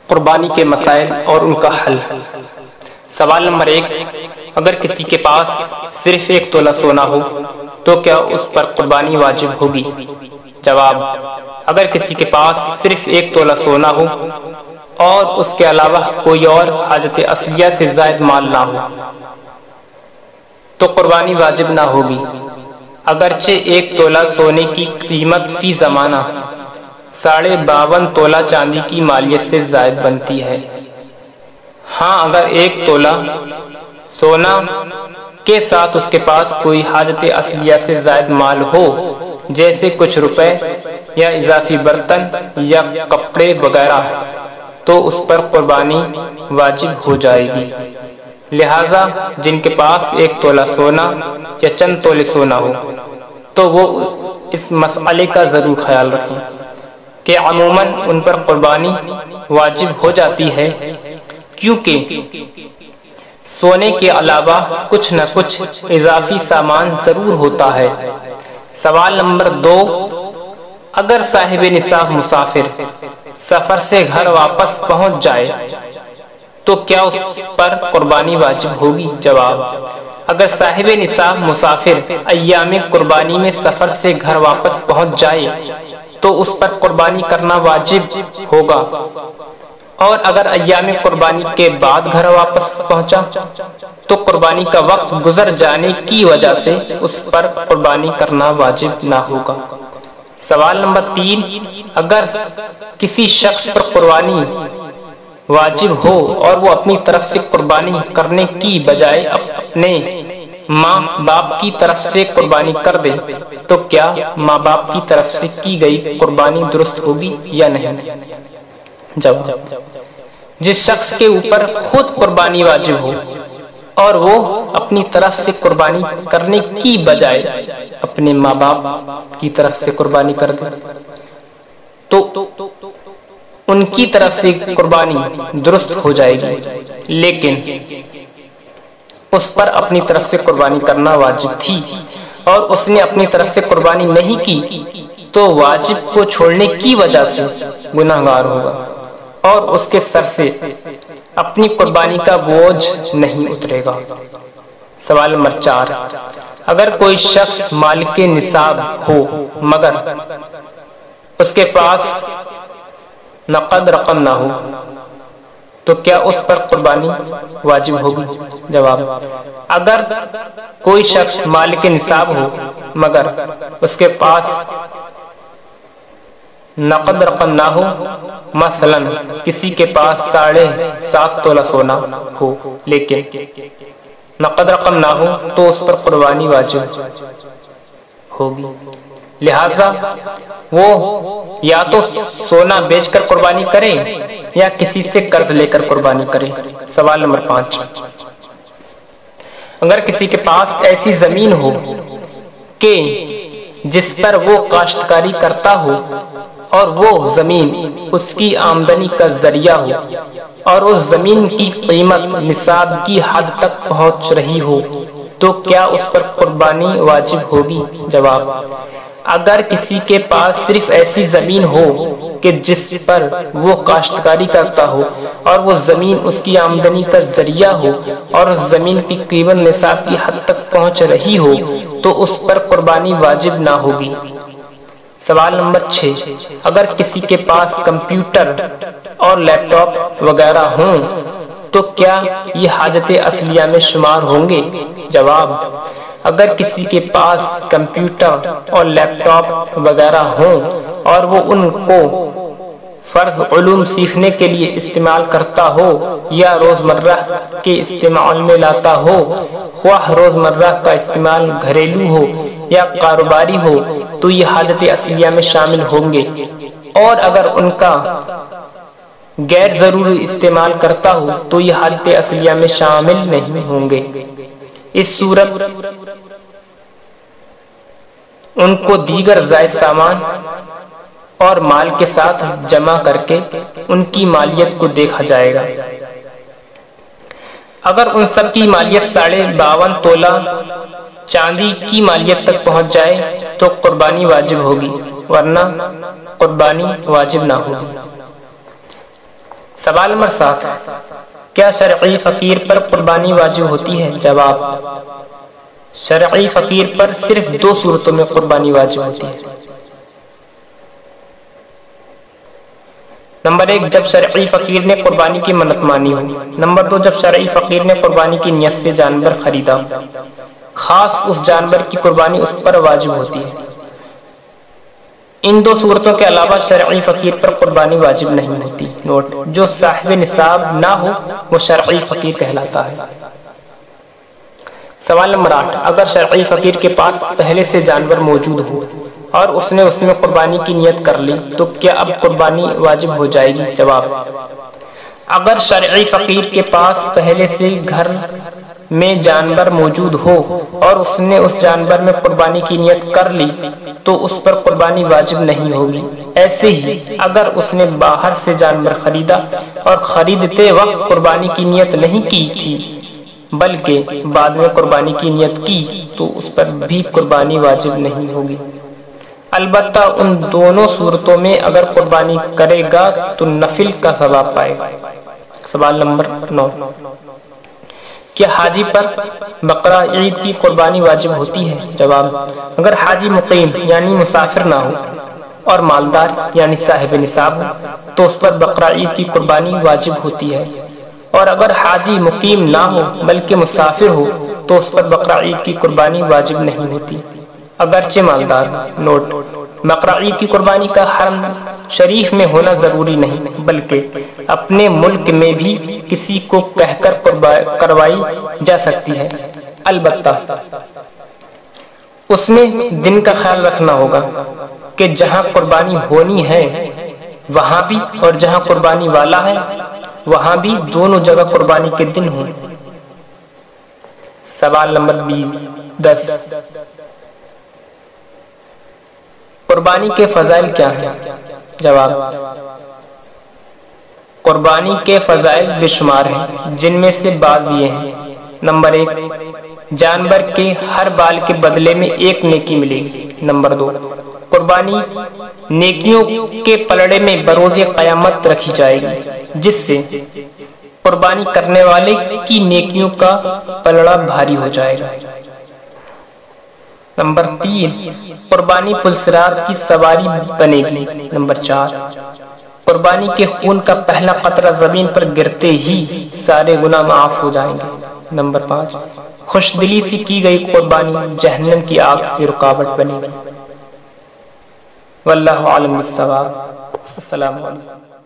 قربانی کے مسائل اور ان کا حل۔ سوال نمبر 1، اگر کسی کے پاس صرف 1 تولہ سونا ہو تو کیا اس پر قربانی واجب ہوگی؟ جواب: اگر کسی کے پاس صرف 1 تولہ سونا ہو اور اس کے علاوہ کوئی اور حاجت اصلیہ سے زائد مال نہ ہو تو قربانی واجب نہ ہوگی، اگرچہ 1 تولہ سونے کی قیمت فی زمانہ 52.5 تولہ چاندی کی مالیت سے زائد بنتی ہے۔ ہاں، اگر 1 تولہ سونا کے ساتھ اس کے پاس کوئی حاجت اصلیہ سے زائد مال ہو، جیسے کچھ روپے یا اضافی برتن یا کپڑے وغیرہ، تو اس پر قربانی واجب ہو جائے گی۔ لہذا جن کے پاس 1 تولہ سونا یا چند تولے سونا ہو تو وہ اس مسئلے کا ضرور خیال رکھیں کہ عموماً ان پر قربانی واجب ہو جاتی ہے، کیونکہ سونے کے علاوہ کچھ نہ کچھ اضافی سامان ضرور ہوتا ہے۔ سوال نمبر 2، اگر صاحب نصاب مسافر سفر سے گھر واپس پہنچ جائے تو کیا اس پر قربانی واجب ہوگی؟ جواب: اگر صاحب نصاب مسافر ایام قربانی میں سفر سے گھر واپس پہنچ جائے تو اس پر قربانی کرنا واجب ہوگا، اور اگر ایام قربانی کے بعد گھر واپس پہنچا تو قربانی کا وقت گزر جانے کی وجہ سے اس پر قربانی کرنا واجب نہ ہوگا۔ سوال نمبر 3، اگر کسی شخص پر قربانی واجب ہو اور وہ اپنی طرف سے قربانی کرنے کی بجائے اپنے ماں باپ کی طرف سے قربانی کر دے تو کیا ماں باپ کی طرف سے کی گئی قربانی درست ہوگی یا نہیں؟ جواب: جس شخص کے اوپر خود قربانی واجب ہو اور وہ اپنی طرف سے قربانی کرنے کی بجائے اپنے ماں باپ کی طرف سے قربانی کر دے تو ان کی طرف سے قربانی درست ہو جائے گی، لیکن اس پر اپنی طرف سے قربانی کرنا واجب تھی اور اس نے اپنی طرف سے قربانی نہیں کی تو واجب کو چھوڑنے کی وجہ سے گناہگار ہوگا اور اس کے سر سے اپنی قربانی کا بوجھ نہیں اترے گا۔ سوال نمبر 4، اگر کوئی شخص مالک نصاب ہو مگر اس کے پاس نقد رقم نہ ہو تو کیا اس پر قربانی واجب ہوگی؟ جواب: اگر کوئی شخص مالک نصاب ہو مگر اس کے پاس نقد رقم نہ ہو، مثلا کسی کے پاس 7.5 تولہ سونا ہو لیکن نقد رقم نہ ہو تو اس پر قربانی واجب ہوگی، لہذا وہ یا تو سونا بیچ کر قربانی کرے یا کسی سے قرض لے کر قربانی کرے۔ سوال نمبر 5، اگر کسی کے پاس ایسی زمین ہو کہ جس پر وہ کاشتکاری کرتا ہو اور وہ زمین اس کی آمدنی کا ذریعہ ہو اور اس زمین کی قیمت نصاب کی حد تک پہنچ رہی ہو تو کیا اس پر قربانی واجب ہوگی؟ جواب: اگر کسی کے پاس صرف ایسی زمین ہو کہ جس پر وہ کاشتکاری کرتا ہو اور وہ زمین اس کی آمدنی کا ذریعہ ہو اور اس زمین کی قیمت نصاب کی حد تک پہنچ رہی ہو تو اس پر قربانی واجب نہ ہوگی۔ سوال نمبر 6، اگر کسی کے پاس کمپیوٹر اور لیپ ٹاپ وغیرہ ہوں تو کیا یہ حاجت اصلیہ میں شمار ہوں گے؟ جواب: اگر کسی کے پاس کمپیوٹر اور لیپ ٹاپ وغیرہ ہوں اور وہ ان کو فرض علوم سیکھنے کے لیے استعمال کرتا ہو یا روزمرہ کے استعمال میں لاتا ہو، خواہ روزمرہ کا استعمال گھریلو ہو یا کاروباری ہو، تو یہ حاجت اصلیہ میں شامل ہوں گے، اور اگر ان کا غیر ضروری استعمال کرتا ہو تو یہ حاجت اصلیہ میں شامل نہیں ہوں گے۔ اس صورت ان کو دیگر زائد سامان اور مال کے ساتھ جمع کر کے ان کی مالیت کو دیکھا جائے گا۔ اگر ان سب کی مالیت 52.5 تولہ چاندی کی مالیت تک پہنچ جائے تو قربانی واجب ہوگی، ورنہ قربانی واجب نہ ہوگی۔ سوال نمبر 7، کیا شرعی فقیر پر قربانی واجب ہوتی ہے؟ جواب، شرعی فقیر پر صرف 2 صورتوں میں قربانی واجب ہوتی ہے۔ نمبر 1، جب شرعی فقیر نے قربانی کی منت مانی ہو۔ نمبر 2، جب شرعی فقیر نے قربانی کی نیت سے جانور خریدا، خاص اس جانور کی قربانی اس پر واجب ہوتی ہے۔ ان 2 صورتوں کے علاوہ شرعی فقیر پر قربانی واجب نہیں ہوتی۔ نوٹ: جو صاحب نصاب نہ ہو وہ شرعی فقیر کہلاتا ہے۔ سوال نمبر 8، اگر شرعی فقیر کے پاس پہلے سے جانور موجود ہو اور اس نے اس میں قربانی کی نیت کر لی تو کیا اب قربانی واجب ہو جائے گی؟ جواب، اگر شرعی فقیر کے پاس پہلے سے گھر میں جانور موجود ہو اور اس نے اس جانور میں قربانی کی نیت کر لی تو اس پر قربانی واجب نہیں ہوگی۔ ایسے ہی اگر اس نے باہر سے جانور خریدا اور خریدتے وقت قربانی کی نیت نہیں کی تھی بلکہ بعد میں قربانی کی نیت کی تو اس پر بھی قربانی واجب نہیں ہوگی۔ البتہ ان دونوں صورتوں میں اگر قربانی کرے گا تو نفل کا ثواب پائے گا۔ سوال نمبر 9، کیا حاجی پر بقرہ عید کی قربانی واجب ہوتی ہے؟ جواب، اگر حاجی مقیم یعنی مسافر نہ ہو اور مالدار یعنی صاحب نصاب ہو تو اس پر بقرہ عید کی قربانی واجب ہوتی ہے، اور اگر حاجی مقیم نہ ہو بلکہ مسافر ہو تو اس پر بقرہ عید کی قربانی واجب نہیں ہوتی اگرچہ مالدار۔ نوٹ: بقرہ عید کی قربانی کا حرم شریف میں ہونا ضروری نہیں بلکہ اپنے ملک میں بھی کسی کو کہہ کر کروائی جا سکتی ہے، البتہ اس میں دن کا خیال رکھنا ہوگا کہ جہاں قربانی ہونی ہے وہاں بھی اور جہاں قربانی والا ہے وہاں بھی دونوں جگہ قربانی کے دن ہوں۔ سوال نمبر 10، قربانی کے فضائل کیا ہیں؟ جواب، قربانی کے فضائل بے شمار ہیں جن میں سے بعض یہ ہیں۔ نمبر 1، جانور کے ہر بال کے بدلے میں 1 نیکی ملے گی۔ نمبر 2، قربانی نیکیوں کے پلڑے میں بروز قیامت رکھی جائے گی جس سے قربانی کرنے والے کی نیکیوں کا پلڑا بھاری ہو جائے گا۔ نمبر 3، قربانی پلسرات کی سواری بنے گی۔ نمبر 4، قربانی کے خون کا پہلا قطرہ زمین پر گرتے ہی سارے گناہ معاف ہو جائیں گے۔ نمبر 5، خوش دلی سے کی گئی قربانی جہنم کی آگ سے رکاوٹ بنے گی۔ واللہ عالم بالصواب۔ السلام علیکم۔